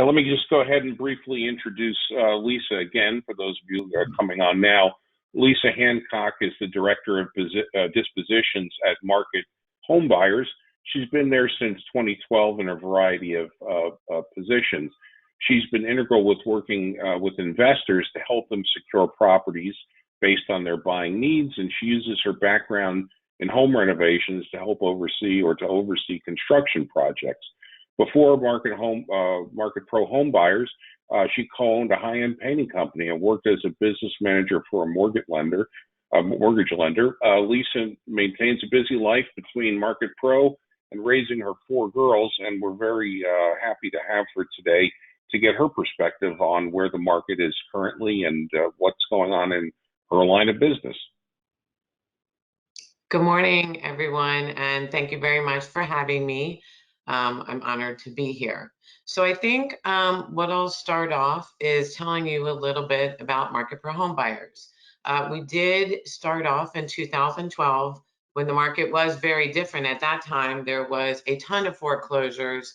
Let me just go ahead and briefly introduce Lisa again, for those of you that are coming on now. Lisa Hancock is the Director of Dispositions at Market Home Buyers. She's been there since 2012 in a variety of positions. She's been integral with working with investors to help them secure properties based on their buying needs, and she uses her background in home renovations to help oversee construction projects. Before Market Pro Home Buyers, she co-owned a high-end painting company and worked as a business manager for a mortgage lender. Lisa maintains a busy life between Market Pro and raising her 4 girls, and we're very happy to have her today to get her perspective on where the market is currently and what's going on in her line of business. Good morning, everyone, and thank you very much for having me. I'm honored to be here. So I think what I'll start off is telling you a little bit about Market Pro Home Buyers. We did start off in 2012 when the market was very different. At that time, there was a ton of foreclosures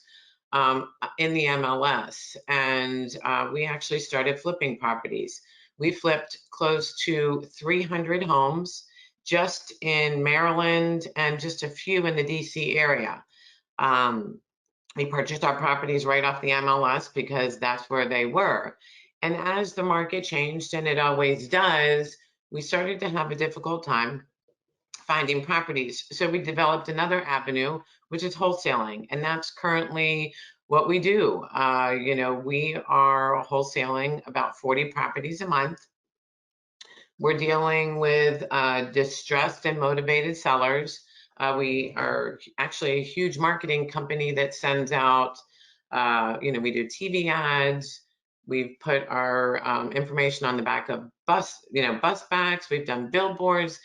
in the MLS, and we actually started flipping properties. We flipped close to 300 homes just in Maryland and just a few in the DC area. We purchased our properties right off the MLS because that's where they were. And as the market changed, and it always does, we started to have a difficult time finding properties. So we developed another avenue, which is wholesaling. And that's currently what we do. We are wholesaling about 40 properties a month. We're dealing with distressed and motivated sellers. We are actually a huge marketing company that sends out, we do TV ads. We've put our information on the back of bus backs. We've done billboards,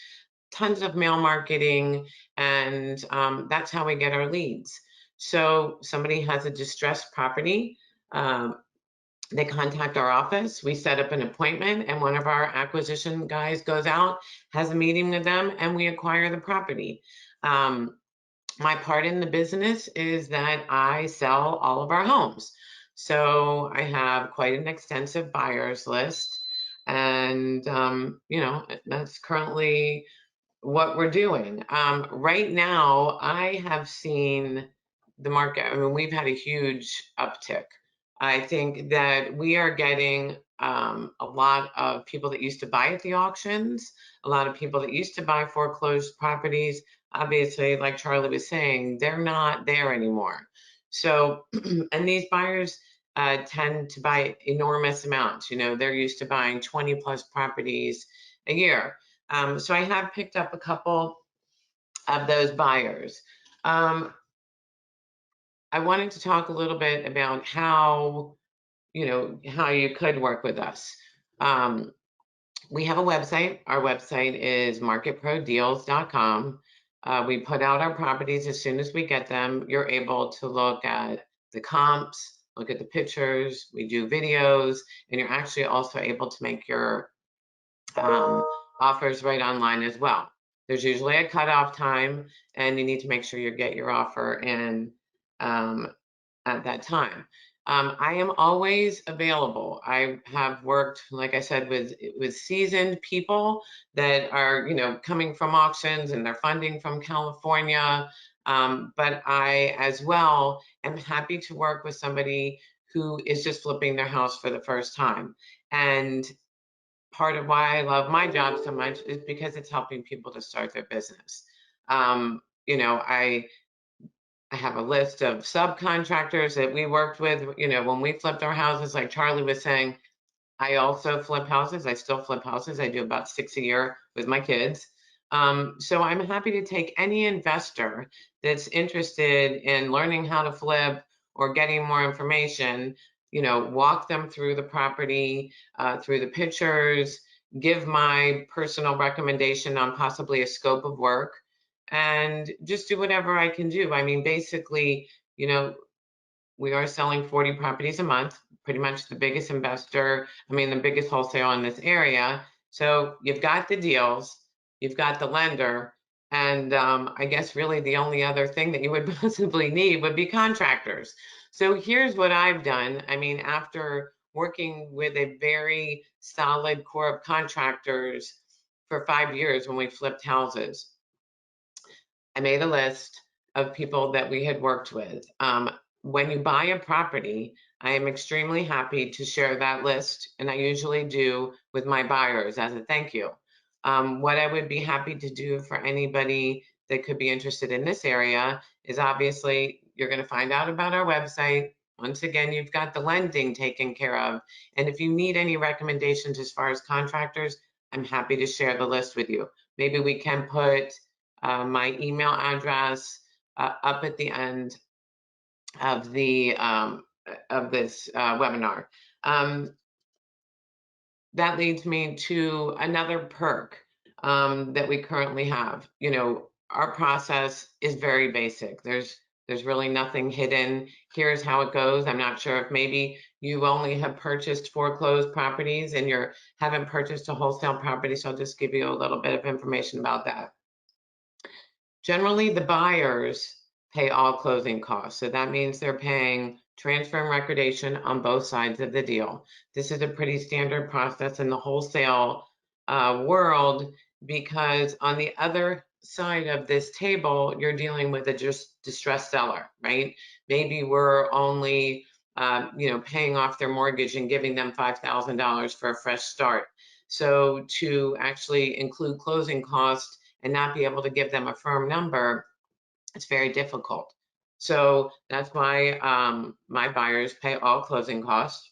tons of mail marketing, and that's how we get our leads. So somebody has a distressed property. They contact our office, we set up an appointment, and one of our acquisition guys goes out, has a meeting with them, and we acquire the property. My part in the business is that I sell all of our homes. So I have quite an extensive buyers list, and that's currently what we're doing. Right now, I have seen the market, we've had a huge uptick. I think that we are getting a lot of people that used to buy at the auctions, a lot of people that used to buy foreclosed properties. Obviously, like Charlie was saying, they're not there anymore. So, and these buyers tend to buy enormous amounts. They're used to buying 20 plus properties a year. So I have picked up a couple of those buyers. I wanted to talk a little bit about how you could work with us. We have a website. Our website is marketprodeals.com. We put out our properties as soon as we get them. You're able to look at the comps, look at the pictures. We do videos, and you're actually also able to make your offers right online as well. There's usually a cutoff time, and you need to make sure you get your offer in at that time. I am always available. I have worked, like I said, with seasoned people that are, coming from auctions, and they're funding from California. But I, as well, am happy to work with somebody who is just flipping their house for the first time. And part of why I love my job so much is because it's helping people to start their business. I have a list of subcontractors that we worked with, when we flipped our houses. Like Charlie was saying, I also flip houses. I still flip houses. I do about 6 a year with my kids. So I'm happy to take any investor that's interested in learning how to flip or getting more information, walk them through the property, through the pictures, give my personal recommendation on possibly a scope of work, and just do whatever I can do. Basically, we are selling 40 properties a month, pretty much the biggest investor, the biggest wholesaler in this area. So you've got the deals, you've got the lender, and I guess really the only other thing that you would possibly need would be contractors. So here's what I've done. I mean, after working with a very solid core of contractors for 5 years when we flipped houses, I made a list of people that we had worked with. When you buy a property, I am extremely happy to share that list, and I usually do with my buyers as a thank you. What I would be happy to do for anybody that could be interested in this area is obviously you're going to find out about our website. Once again, you've got the lending taken care of. And if you need any recommendations as far as contractors, I'm happy to share the list with you. Maybe we can put my email address up at the end of the of this webinar. That leads me to another perk that we currently have. You know, our process is very basic. There's really nothing hidden. Here's how it goes. I'm not sure if maybe you only have purchased foreclosed properties and you haven't purchased a wholesale property, so I'll just give you a little bit of information about that. Generally, the buyers pay all closing costs. So that means they're paying transfer and recordation on both sides of the deal. This is a pretty standard process in the wholesale world, because on the other side of this table, you're dealing with a just distressed seller, right? Maybe we're only paying off their mortgage and giving them $5,000 for a fresh start. So to actually include closing costs and not be able to give them a firm number, it's very difficult. So that's why my buyers pay all closing costs.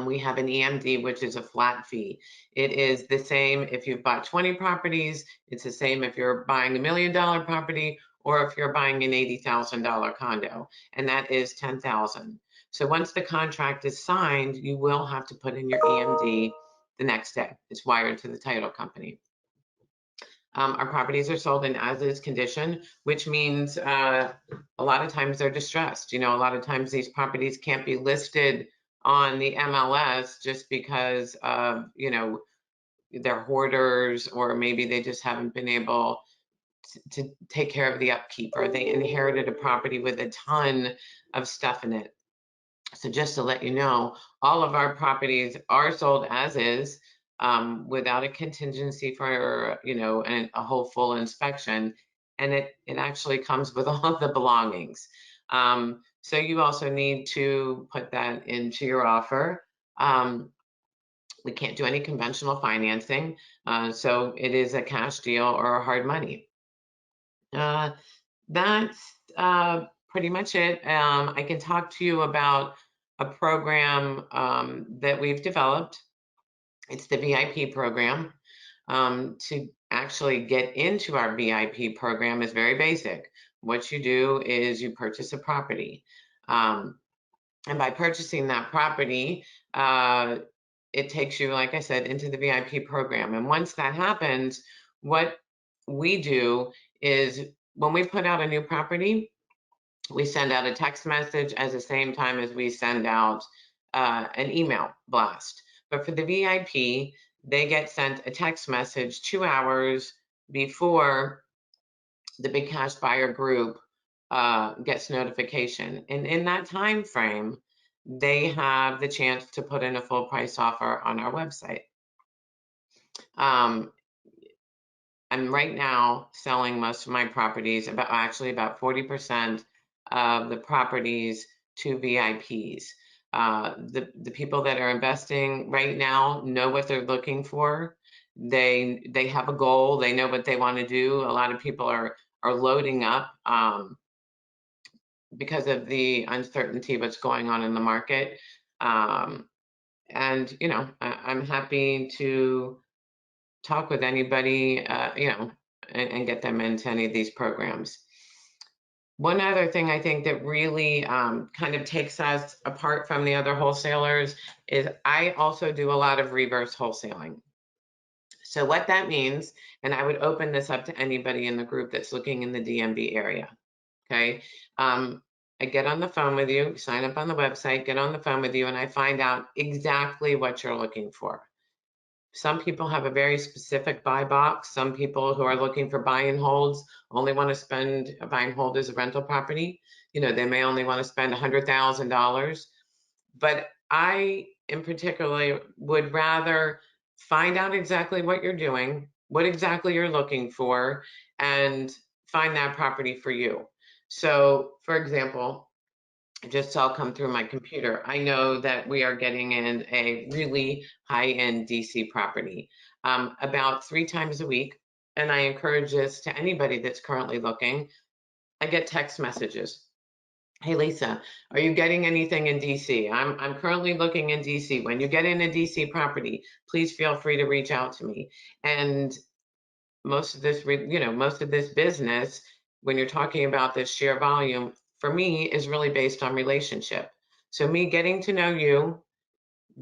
We have an EMD, which is a flat fee. It is the same if you've bought 20 properties. It's the same if you're buying $1 million property or if you're buying an $80,000 condo, and that is $10,000. So once the contract is signed, you will have to put in your EMD the next day. It's wired to the title company. Our properties are sold in as-is condition, which means a lot of times they're distressed. You know, a lot of times these properties can't be listed on the MLS just because of, you know, they're hoarders, or maybe they just haven't been able to take care of the upkeep, or they inherited a property with a ton of stuff in it. So just to let you know, all of our properties are sold as is, without a contingency for, you know, a whole full inspection. And it actually comes with all of the belongings. So you also need to put that into your offer. We can't do any conventional financing. So it is a cash deal or a hard money. That's pretty much it. I can talk to you about a program that we've developed. It's the VIP program. To actually get into our VIP program is very basic. What you do is you purchase a property. And by purchasing that property, it takes you, like I said, into the VIP program. And once that happens, what we do is when we put out a new property, we send out a text message at the same time as we send out an email blast. But for the VIP, they get sent a text message 2 hours before the Big Cash Buyer group gets notification. And in that time frame, they have the chance to put in a full price offer on our website. I'm right now selling most of my properties, about 40% of the properties to VIPs. The people that are investing right now know what they're looking for. They have a goal. They know what they want to do. A lot of people are loading up because of the uncertainty what's going on in the market. And you know, I'm happy to talk with anybody, you know, and get them into any of these programs. One other thing I think that really kind of takes us apart from the other wholesalers is I also do a lot of reverse wholesaling. So what that means, and I would open this up to anybody in the group that's looking in the DMV area, okay? I get on the phone with you, sign up on the website, get on the phone with you, and I find out exactly what you're looking for. Some people have a very specific buy box. Some people who are looking for buy and holds only want to spend a buy and hold as a rental property. they may only want to spend $100,000. But I, in particular, would rather find out exactly what you're doing, what exactly you're looking for, and find that property for you. So, for example, just I'll come through my computer. I know that we are getting in a really high-end DC property about 3 times a week. And I encourage this to anybody that's currently looking. I get text messages. Hey, Lisa, are you getting anything in DC? I'm currently looking in DC. When you get in a DC property, please feel free to reach out to me. And most of this, most of this business, when you're talking about this sheer volume, for me is really based on relationship. So me getting to know you,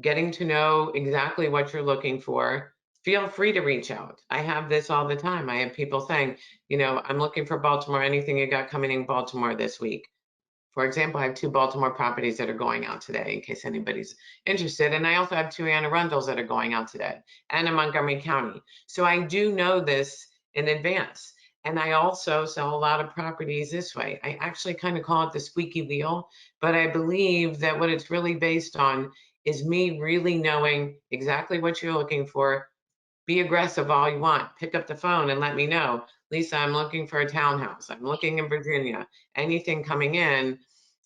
getting to know exactly what you're looking for, feel free to reach out. I have this all the time. I have people saying, I'm looking for Baltimore, anything you got coming in Baltimore this week. For example, I have 2 Baltimore properties that are going out today, in case anybody's interested. And I also have 2 Anne Arundels that are going out today, and in Montgomery County. So I do know this in advance. And I also sell a lot of properties this way. I actually kind of call it the squeaky wheel, but I believe that what it's really based on is me really knowing exactly what you're looking for. Be aggressive all you want. Pick up the phone and let me know. Lisa, I'm looking for a townhouse. I'm looking in Virginia. Anything coming in.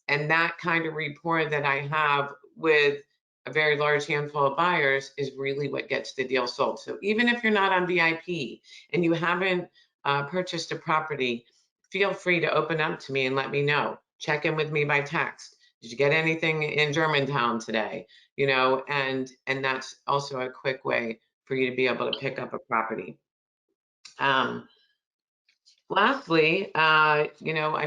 And that kind of rapport that I have with a very large handful of buyers is really what gets the deal sold. So even if you're not on VIP and you haven't purchased a property, feel free to open up to me and let me know. Check in with me by text. Did you get anything in Germantown today? And that's also a quick way for you to be able to pick up a property. Lastly, I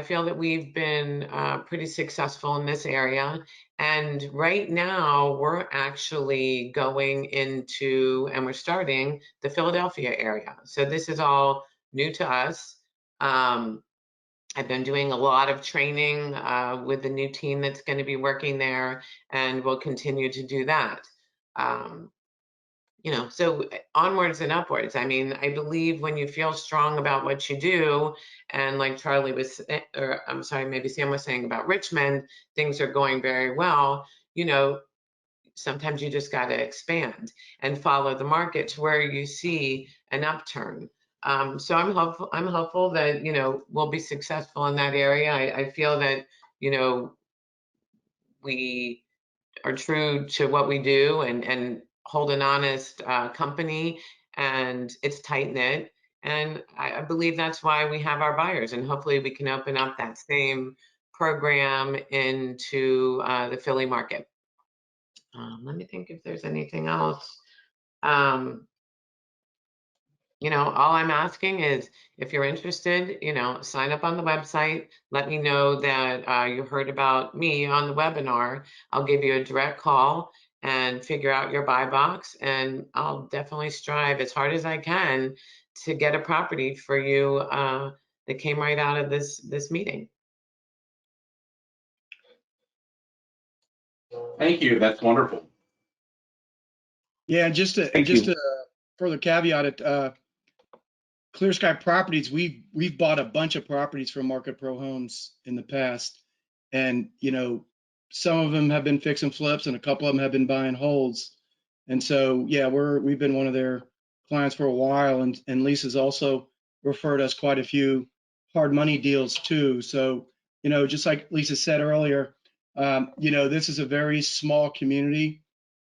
feel that we've been pretty successful in this area. And right now, we're actually going into, and we're starting the Philadelphia area. So this is all new to us. I've been doing a lot of training with the new team that's going to be working there, and we'll continue to do that. So onwards and upwards. I mean, I believe when you feel strong about what you do, and like Charlie was, or I'm sorry, maybe Sam was saying about Richmond, things are going very well. Sometimes you just got to expand and follow the market to where you see an upturn. So I'm hopeful. I'm hopeful that we'll be successful in that area. I feel that we are true to what we do and hold an honest company, and it's tight knit. And I believe that's why we have our buyers, and hopefully we can open up that same program into the Philly market. Let me think if there's anything else. All I'm asking is if you're interested, sign up on the website. Let me know that you heard about me on the webinar. I'll give you a direct call and figure out your buy box. And I'll definitely strive as hard as I can to get a property for you that came right out of this meeting. Thank you. That's wonderful. Yeah, and just to further caveat it, Clear Sky Properties, we've bought a bunch of properties from Market Pro Homes in the past, and some of them have been fix and flips, and a couple of them have been buy and holds. And so yeah, we've been one of their clients for a while, and Lisa's also referred us quite a few hard money deals too. So just like Lisa said earlier, this is a very small community,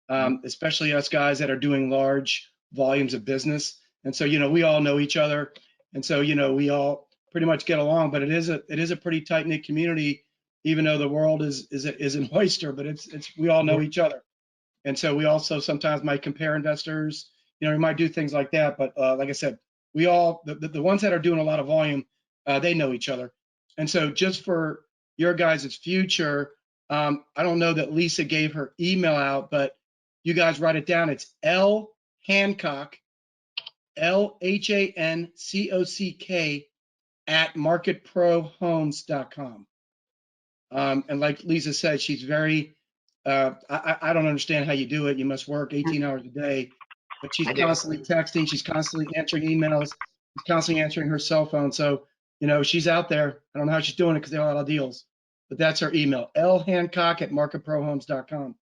especially us guys that are doing large volumes of business. And so, we all know each other. And so, we all pretty much get along, but it is a pretty tight knit community, even though the world is an oyster, but we all know each other. And so we also sometimes might compare investors, we might do things like that. But like I said, we all, the ones that are doing a lot of volume, they know each other. And so just for your guys' future, I don't know that Lisa gave her email out, but you guys write it down. It's L Hancock, LHANCOCK at marketprohomes.com. And like Lisa said, she's very, I don't understand how you do it. You must work 18 hours a day, but she's constantly texting. She's constantly answering emails. She's constantly answering her cell phone. So, she's out there. I don't know how she's doing it because they have a lot of deals. but that's our email, lhancock@marketprohomes.com.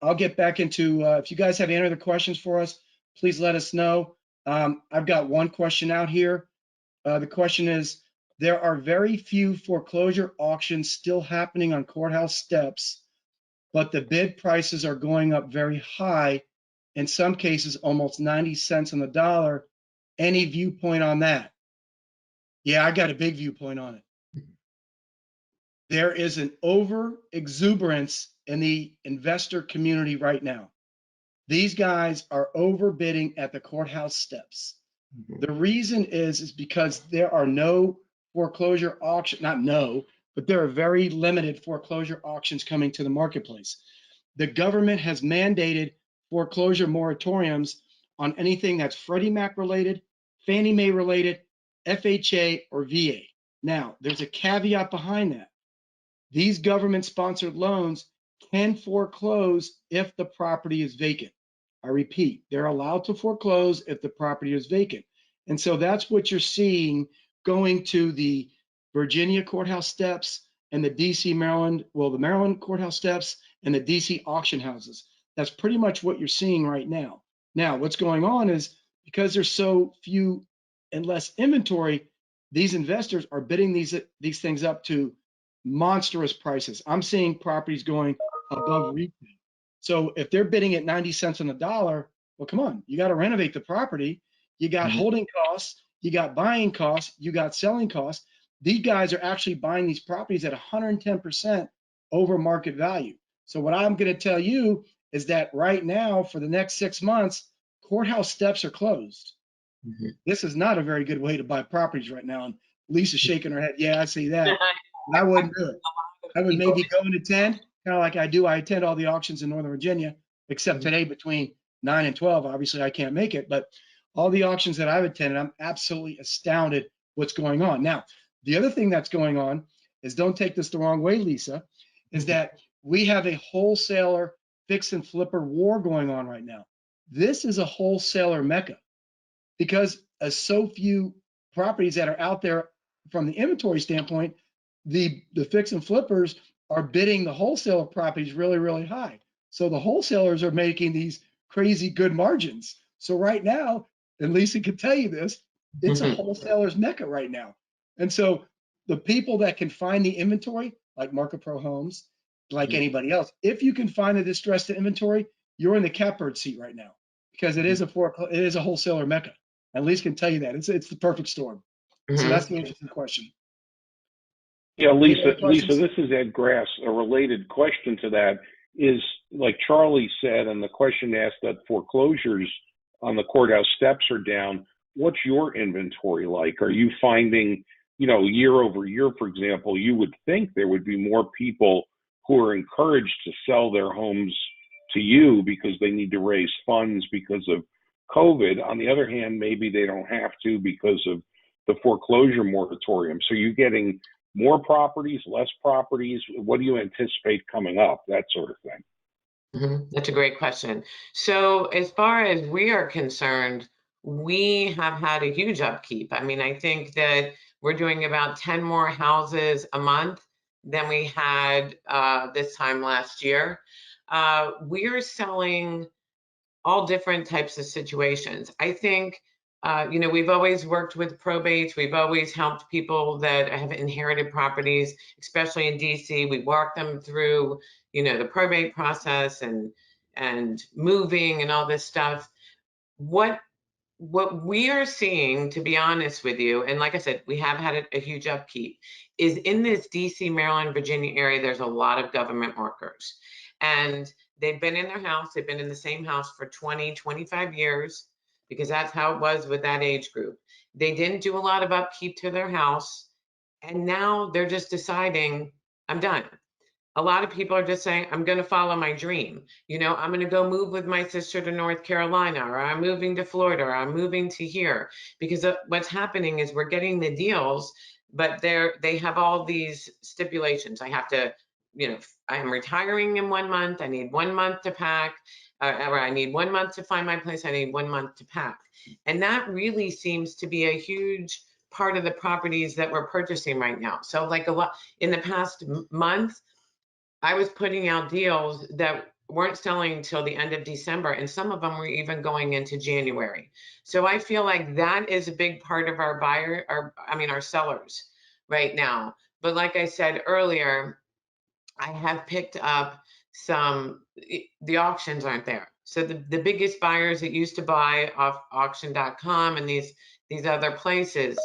I'll get back into, if you guys have any other questions for us, please let us know. I've got one question out here. The question is, there are very few foreclosure auctions still happening on courthouse steps, but the bid prices are going up very high, in some cases almost 90 cents on the dollar. Any viewpoint on that? Yeah, I got a big viewpoint on it. There is an over exuberance in the investor community right now. These guys are overbidding at the courthouse steps. The reason is because there are no foreclosure auction, not no, but there are very limited foreclosure auctions coming to the marketplace. The government has mandated foreclosure moratoriums on anything that's Freddie Mac related, Fannie Mae related, FHA, or VA. Now, there's a caveat behind that. These government-sponsored loans can foreclose if the property is vacant. I repeat, they're allowed to foreclose if the property is vacant. And so that's what you're seeing going to the Virginia courthouse steps and the DC, Maryland, well, the Maryland courthouse steps and the DC auction houses. That's pretty much what you're seeing right now. Now, what's going on is because there's so few and less inventory, these investors are bidding these things up to monstrous prices. I'm seeing properties going above retail. So if they're bidding at 90 cents on the dollar, well, come on, you got to renovate the property. You got holding costs, you got buying costs, you got selling costs. These guys are actually buying these properties at 110% over market value. So what I'm going to tell you is that right now, for the next 6 months, courthouse steps are closed. This is not a very good way to buy properties right now. And Lisa's shaking her head. Yeah, I see that. I wouldn't do it. I would maybe go and attend, kind of like I do. I attend all the auctions in Northern Virginia, except today between 9 and 12. Obviously, I can't make it, but all the auctions that I've attended, I'm absolutely astounded what's going on. Now, the other thing that's going on is, don't take this the wrong way, Lisa, is that we have a wholesaler fix and flipper war going on right now. This is a wholesaler mecca because as so few properties that are out there from the inventory standpoint, the fix and flippers are bidding the wholesaler properties really, really high. So the wholesalers are making these crazy good margins. So right now, and Lisa can tell you this, it's a wholesaler's mecca right now. And so the people that can find the inventory, like Market Pro Homes, like anybody else, if you can find the distressed inventory, you're in the catbird seat right now because it is a wholesaler mecca. And Lisa can tell you that it's the perfect storm. So that's the answer to the question. Yeah, Lisa, this is Ed Grass. A related question to that is, like Charlie said, and the question asked that foreclosures on the courthouse steps are down. What's your inventory like? Are you finding, year over year, for example, you would think there would be more people who are encouraged to sell their homes to you because they need to raise funds because of COVID. On the other hand, maybe they don't have to because of the foreclosure moratorium. So you're getting more properties, less properties? What do you anticipate coming up? That sort of thing. That's a great question. So as far as we are concerned, we have had a huge upkeep. I mean, I think that we're doing about 10 more houses a month than we had this time last year. We're selling all different types of situations. I think we've always worked with probates. We've always helped people that have inherited properties, especially in DC. We walk them through, the probate process and moving and all this stuff. What we are seeing, to be honest with you, and like I said, we have had a huge upkeep, is in this DC, Maryland, Virginia area, there's a lot of government workers. And they've been in their house, they've been in the same house for 20, 25 years, because that's how it was with that age group. They didn't do a lot of upkeep to their house, and now they're just deciding, I'm done. A lot of people are just saying, I'm going to follow my dream. I'm going to go move with my sister to North Carolina, or I'm moving to Florida, or I'm moving to here. Because what's happening is we're getting the deals, but they have all these stipulations. I have to, I'm retiring in 1 month. I need 1 month to pack, or I need 1 month to find my place. I need 1 month to pack. And that really seems to be a huge part of the properties that we're purchasing right now. So like a lot in the past month, I was putting out deals that weren't selling until the end of December, and some of them were even going into January. So I feel like that is a big part of our our sellers right now. But like I said earlier, I have picked up the auctions aren't there. So the biggest buyers that used to buy off auction.com and these other places,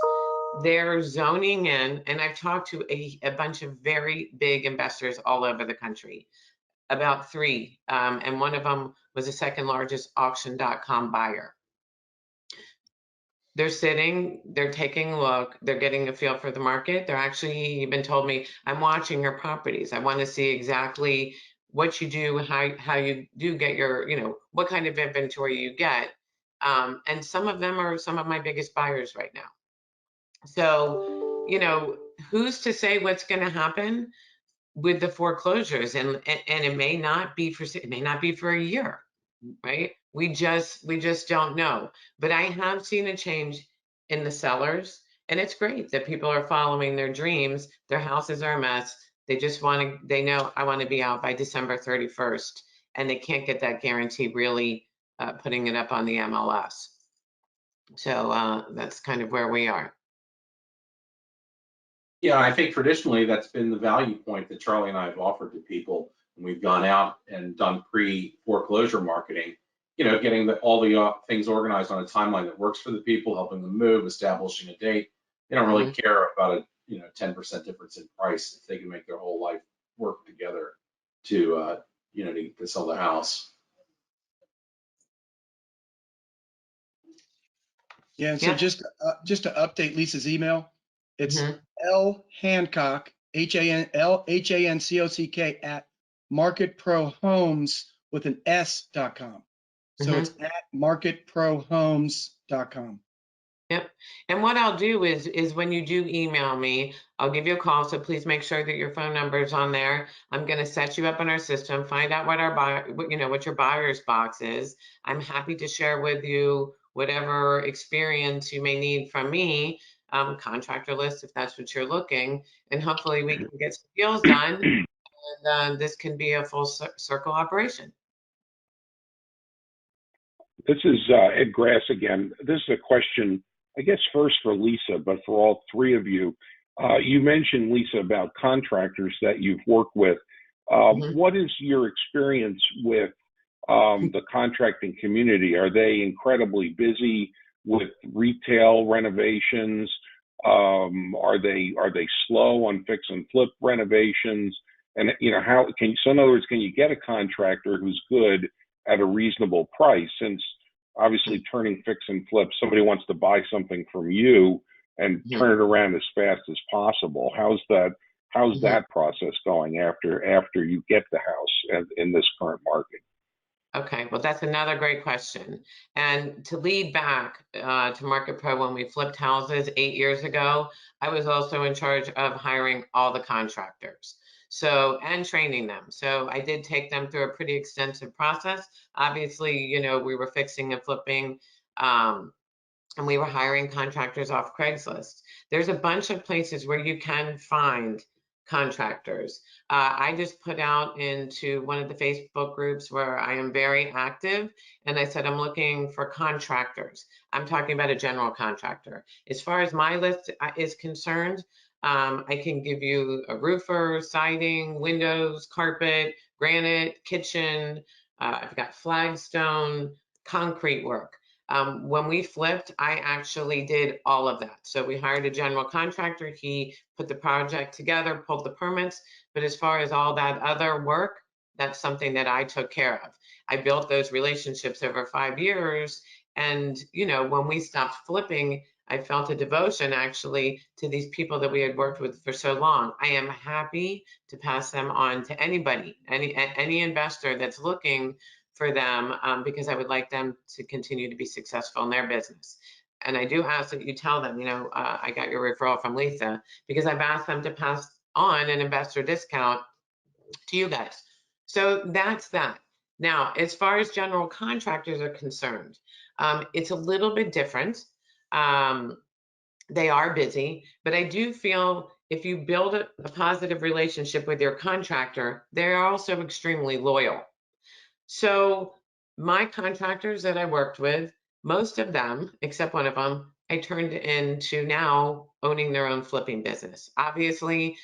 they're zoning in, and I've talked to a bunch of very big investors all over the country, about three, and one of them was the second largest auction.com buyer. They're sitting, they're taking a look, they're getting a feel for the market. They're actually even told me, I'm watching your properties. I want to see exactly what you do, how you do get your, what kind of inventory you get. And some of them are some of my biggest buyers right now. So, who's to say what's going to happen with the foreclosures? And it may not be for a year, right? We just don't know. But I have seen a change in the sellers, and it's great that people are following their dreams. Their houses are a mess. They know I want to be out by December 31st, and they can't get that guarantee really putting it up on the MLS. So that's kind of where we are. Yeah, I think traditionally that's been the value point that Charlie and I have offered to people when we've gone out and done pre-foreclosure marketing. Getting all the things organized on a timeline that works for the people, helping them move, establishing a date. They don't really care about a 10% difference in price if they can make their whole life work together to to sell the house. Yeah, and so just to update Lisa's email, it's L Hancock, HANCOCK at marketprohomes with an S.com. So it's at marketprohomes.com. Yep. And what I'll do is when you do email me, I'll give you a call. So please make sure that your phone number is on there. I'm going to set you up in our system, find out what what your buyer's box is. I'm happy to share with you whatever experience you may need from me, contractor list if that's what you're looking, and hopefully we can get some deals done, and this can be a full circle operation. This is Ed Grass again. This is a question, I guess, first for Lisa, but for all three of you. You mentioned, Lisa, about contractors that you've worked with. What is your experience with the contracting community? Are they incredibly busy with retail renovations? Are they slow on fix and flip renovations? And so in other words, can you get a contractor who's good at a reasonable price? Since obviously turning fix and flip, somebody wants to buy something from you and turn it around as fast as possible. How's that process going after you get the house in this current market? Okay, well, that's another great question. And to lead back to Market Pro, when we flipped houses 8 years ago, I was also in charge of hiring all the contractors. And training them. So I did take them through a pretty extensive process. Obviously, we were fixing and flipping, and we were hiring contractors off Craigslist. There's a bunch of places where you can find contractors. I just put out into one of the Facebook groups where I am very active, and I said, I'm looking for contractors. I'm talking about a general contractor. As far as my list is concerned, I can give you a roofer, siding, windows, carpet, granite, kitchen. I've got flagstone, concrete work. When we flipped, I actually did all of that. So we hired a general contractor. He put the project together, pulled the permits. But as far as all that other work, that's something that I took care of. I built those relationships over 5 years. And, when we stopped flipping, I felt a devotion actually to these people that we had worked with for so long. I am happy to pass them on to anybody, any investor that's looking for them, because I would like them to continue to be successful in their business. And I do ask that you tell them, I got your referral from Lisa, because I've asked them to pass on an investor discount to you guys. So that's that. Now, as far as general contractors are concerned, it's a little bit different. They are busy, but I do feel if you build a positive relationship with your contractor, they're also extremely loyal. So my contractors that I worked with, most of them, except one of them, I turned into now owning their own flipping business. Obviously,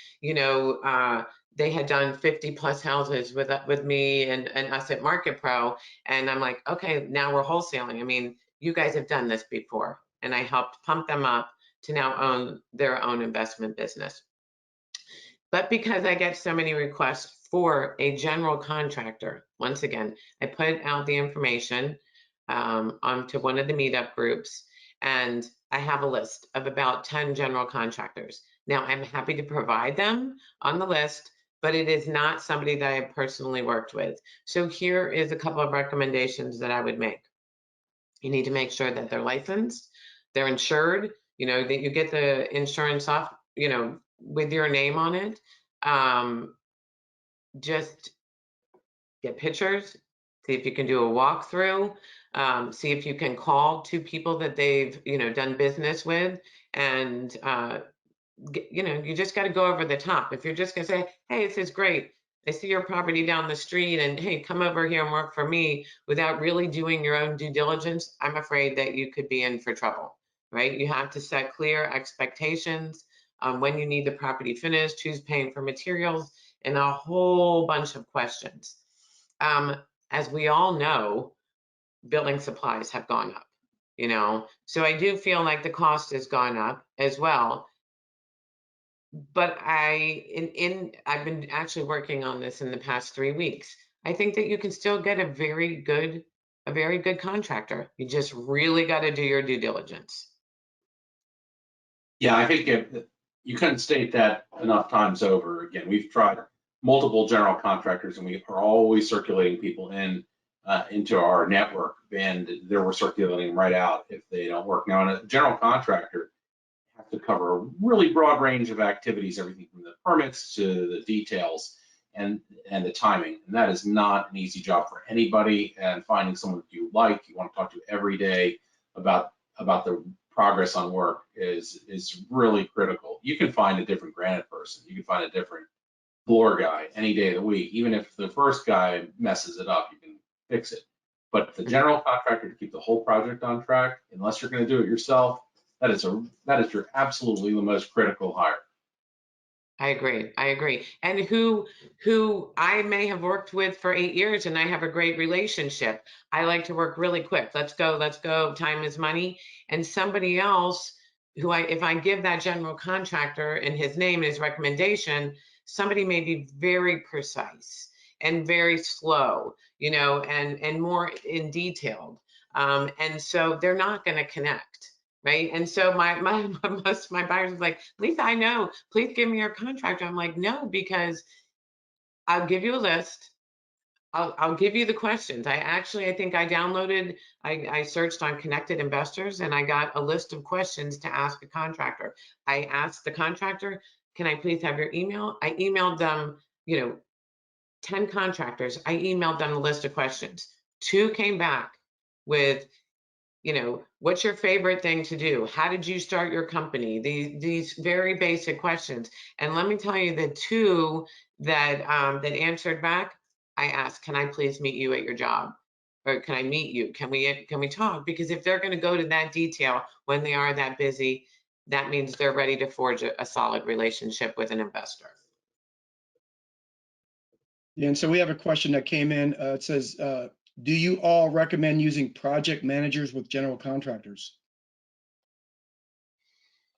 they had done 50 plus houses with me and us at Market Pro, and I'm like, okay, now we're wholesaling. I mean, you guys have done this before, and I helped pump them up to now own their own investment business. But because I get so many requests for a general contractor, once again, I put out the information onto one of the meetup groups, and I have a list of about 10 general contractors. Now, I'm happy to provide them on the list, but it is not somebody that I have personally worked with. So here is a couple of recommendations that I would make. You need to make sure that they're licensed, they're insured, that you get the insurance off, with your name on it. Just get pictures, see if you can do a walkthrough, see if you can call two people that they've, done business with, and you just got to go over the top. If you're just going to say, hey, this is great, I see your property down the street, and hey, come over here and work for me, without really doing your own due diligence, I'm afraid that you could be in for trouble, right? You have to set clear expectations on when you need the property finished, who's paying for materials, and a whole bunch of questions. As we all know, building supplies have gone up, so I do feel like the cost has gone up as well. But I've been actually working on this in the past 3 weeks. I think that you can still get a very good contractor. You just really got to do your due diligence. Yeah, I think you couldn't state that enough times over. Again, we've tried multiple general contractors, and we are always circulating people into our network, and they were circulating right out if they don't work. Now, a general contractor have to cover a really broad range of activities, everything from the permits to the details and the timing. And that is not an easy job for anybody. And finding someone that you want to talk to every day about the progress on work is really critical. You can find a different granite person. You can find a different floor guy any day of the week. Even if the first guy messes it up, you can fix it. But the general contractor to keep the whole project on track, unless you're going to do it yourself, that is your absolutely the most critical hire. I agree. And who I may have worked with for 8 years, and I have a great relationship. I like to work really quick. Let's go. Time is money. And somebody else who if I give that general contractor and his name and his recommendation, somebody may be very precise and very slow, and more in detailed. And so they're not going to connect. Right. And so most of my buyers are like, Lisa, I know, please give me your contractor. I'm like, no, because I'll give you a list. I'll give you the questions. I think I searched on connected investors, and I got a list of questions to ask a contractor. I asked the contractor, can I please have your email? I emailed them, 10 contractors. I emailed them a list of questions. 2 came back with, what's your favorite thing to do? How did you start your company? These very basic questions. And let me tell you, the 2 that answered back, I asked, can I please meet you at your job? Or can I meet you? Can we talk? Because if they're going to go to that detail when they are that busy, that means they're ready to forge a solid relationship with an investor. Yeah, and so we have a question that came in. It says, do you all recommend using project managers with general contractors?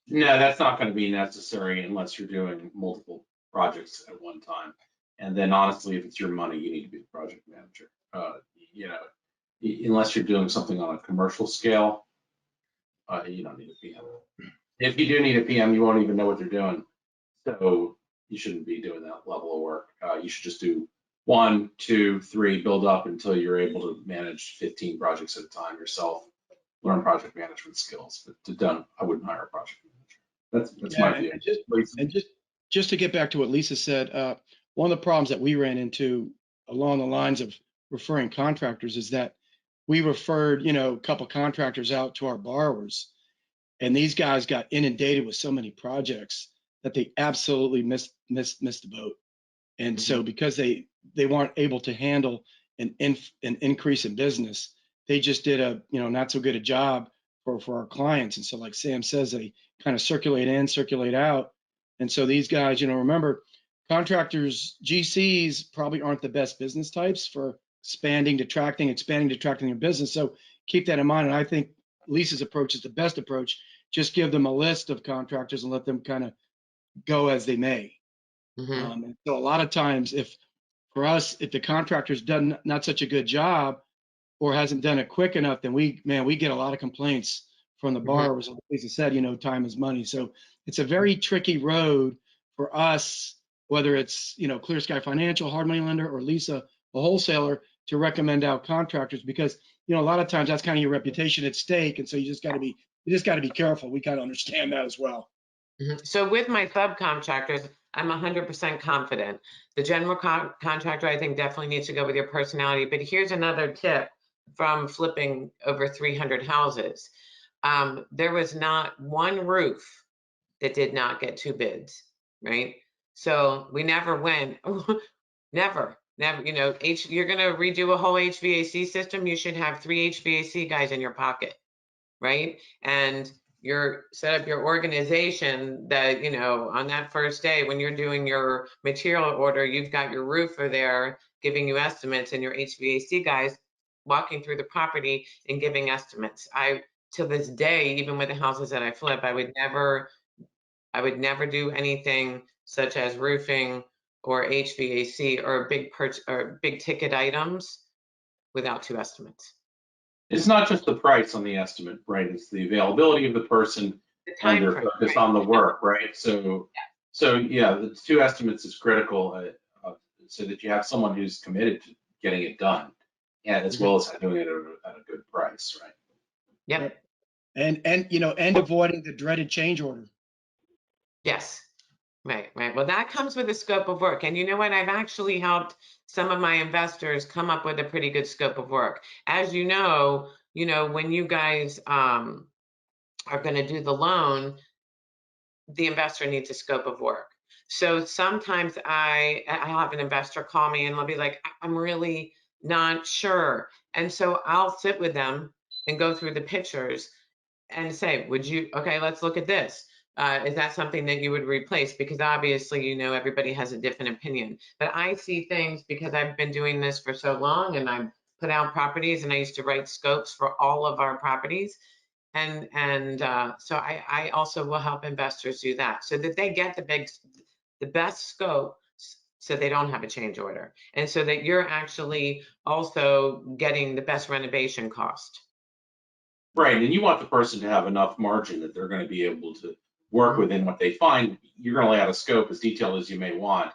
No, that's not going to be necessary unless you're doing multiple projects at one time. And then honestly, if it's your money, you need to be the project manager. Unless you're doing something on a commercial scale, you don't need a PM. If you do need a PM, you won't even know what they're doing. So you shouldn't be doing that level of work. You should just do 1, 2, 3, build up until you're able to manage 15 projects at a time yourself. Learn project management skills. But I wouldn't hire a project manager. That's my view. And just to get back to what Lisa said, one of the problems that we ran into along the lines of referring contractors is that we referred, a couple contractors out to our borrowers, And these guys got inundated with so many projects that they absolutely missed the boat. And so because they weren't able to handle an increase in business, they just did a not so good a job for our clients. And so, like Sam says, they kind of circulate in, circulate out. And so these guys, remember, contractors, GCs probably aren't the best business types for expanding, detracting their business. So keep that in mind. And I think Lisa's approach is the best approach. Just give them a list of contractors and let them kind of go as they may. And so a lot of times, if the contractor's done not such a good job or hasn't done it quick enough, then we get a lot of complaints from the borrowers. Like Lisa said, time is money. So it's a very tricky road for us, whether it's, Clear Sky Financial, hard money lender, or Lisa, a wholesaler, to recommend out contractors, because, a lot of times that's kind of your reputation at stake. And so you just got to be careful. We kind of understand that as well. So with my subcontractors, I'm 100% confident. The general contractor, I think, definitely needs to go with your personality. But here's another tip from flipping over 300 houses. There was not one roof that did not get 2 bids, right? So we never went, never, you're going to redo a whole HVAC system. You should have 3 HVAC guys in your pocket, right? And you're set up your organization that, on that first day when you're doing your material order, you've got your roofer there giving you estimates and your HVAC guys walking through the property and giving estimates. To this day, even with the houses that I flip, I would never do anything such as roofing or HVAC or big ticket items without 2 estimates. It's not just the price on the estimate, right? It's the availability of the person and their focus on the work, right? So yeah, the 2 estimates is critical, so that you have someone who's committed to getting it done, and as well as doing it at a good price, right? Yep. And avoiding the dreaded change order. Yes. Right. Well, that comes with a scope of work. And you know what? I've actually helped some of my investors come up with a pretty good scope of work. As you know, when you guys are going to do the loan, the investor needs a scope of work. So sometimes I have an investor call me and they'll be like, I'm really not sure. And so I'll sit with them and go through the pictures and say, okay, let's look at this. Is that something that you would replace? Because obviously, everybody has a different opinion. But I see things because I've been doing this for so long, and I've put out properties, and I used to write scopes for all of our properties. And so I also will help investors do that so that they get the best scope, so they don't have a change order, and so that you're actually also getting the best renovation cost. Right, and you want the person to have enough margin that they're going to be able to work within what they find. You're going to lay out a scope as detailed as you may want.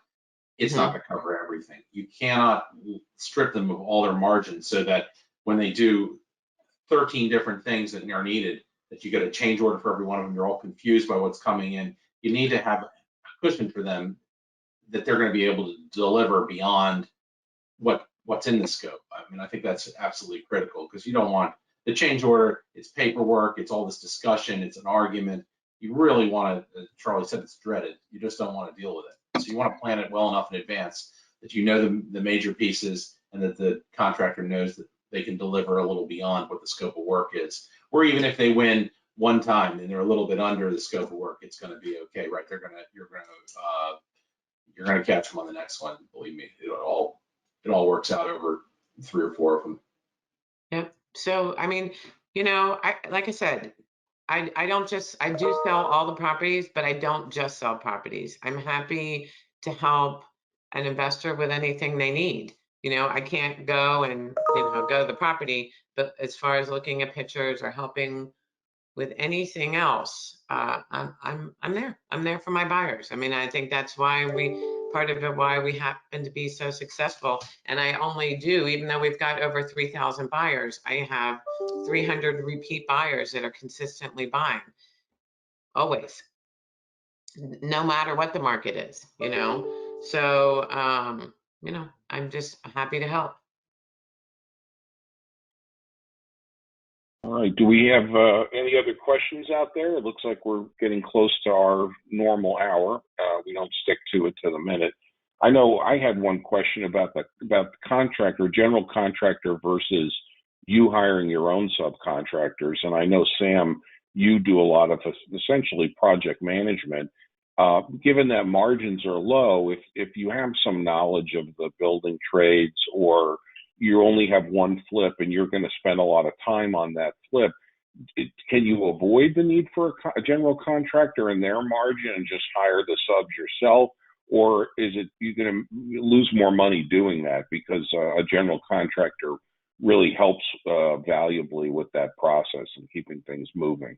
It's not going to cover everything. You cannot strip them of all their margin so that when they do 13 different things that are needed, that you get a change order for every one of them, you're all confused by what's coming in. You need to have a cushion for them that they're going to be able to deliver beyond what's in the scope. I mean, I think that's absolutely critical, because you don't want the change order, it's paperwork, it's all this discussion, it's an argument. You really want to, Charlie said, it's dreaded. You just don't want to deal with it. So you want to plan it well enough in advance that you know the major pieces, and that the contractor knows that they can deliver a little beyond what the scope of work is. Or even if they win one time and they're a little bit under the scope of work, it's going to be okay, right? You're going to catch them on the next one. Believe me, it all works out over 3 or 4 of them. Yep. So, I mean, like I said, I do sell all the properties, but I don't just sell properties. I'm happy to help an investor with anything they need. I can't go and, go to the property, but as far as looking at pictures or helping with anything else, I'm there. I'm there for my buyers. I mean, I think that's why why we happen to be so successful. And I only do, even though we've got over 3,000 buyers, I have 300 repeat buyers that are consistently buying, always, no matter what the market is, So, I'm just happy to help. All right. Do we have any other questions out there? It looks like we're getting close to our normal hour. We don't stick to it to the minute. I know I had one question about the contractor, general contractor versus you hiring your own subcontractors. And I know, Sam, you do a lot of essentially project management. Given that margins are low, if you have some knowledge of the building trades, or you only have one flip and you're going to spend a lot of time on that flip, can you avoid the need for a general contractor and their margin and just hire the subs yourself? Or is it you're going to lose more money doing that because a general contractor really helps valuably with that process and keeping things moving?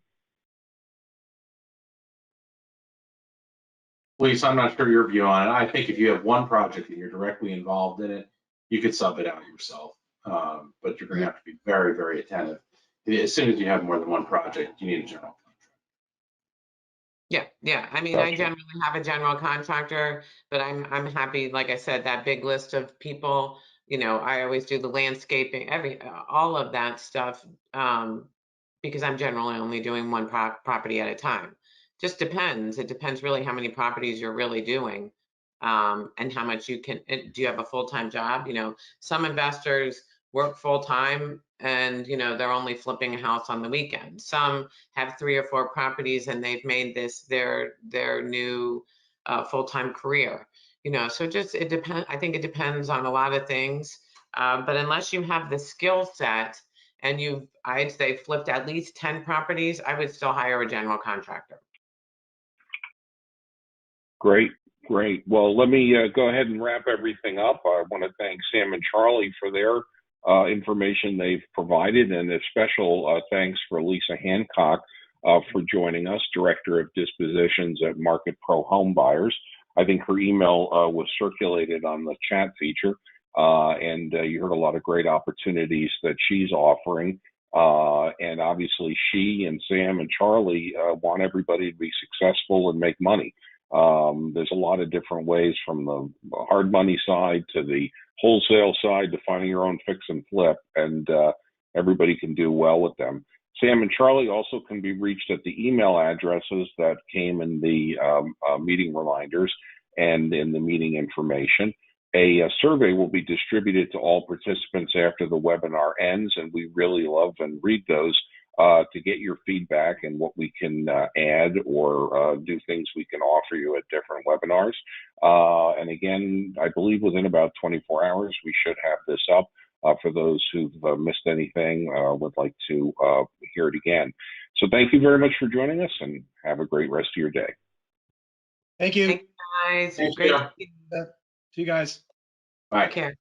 Lisa, I'm not sure your view on it. I think if you have one project and you're directly involved in it, you could sub it out yourself. But you're going to have to be very, very attentive. As soon as you have more than one project, you need a general contractor. Yeah. I mean, Gotcha. I generally have a general contractor, but I'm happy, like I said, that big list of people, I always do the landscaping, all of that stuff, because I'm generally only doing one property at a time. Just depends. It depends really how many properties you're really doing, and how much you can. Do you have a full-time job? Some investors work full-time and they're only flipping a house on the weekend. Some have 3 or 4 properties and they've made this their new full-time career. So just it depends. I think it depends on a lot of things. But unless you have the skill set and I'd say flipped at least 10 properties, I would still hire a general contractor. Great. Well, let me go ahead and wrap everything up. I want to thank Sam and Charlie for their information they've provided, and a special thanks for Lisa Hancock for joining us, Director of Dispositions at Market Pro Home Buyers. I think her email was circulated on the chat feature, and you heard a lot of great opportunities that she's offering. And obviously she and Sam and Charlie want everybody to be successful and make money. There's a lot of different ways, from the hard money side to the wholesale side to finding your own fix and flip, and everybody can do well with them. Sam and Charlie also can be reached at the email addresses that came in the meeting reminders and in the meeting information. A survey will be distributed to all participants after the webinar ends, and we really love and read those to get your feedback and what we can add or do things we can offer you at different webinars. And again, I believe within about 24 hours, we should have this up for those who've missed anything, would like to hear it again. So thank you very much for joining us, and have a great rest of your day. Thank you. Thank you, guys. Thanks, Great Joe. to see you. See you guys. Bye. Take care.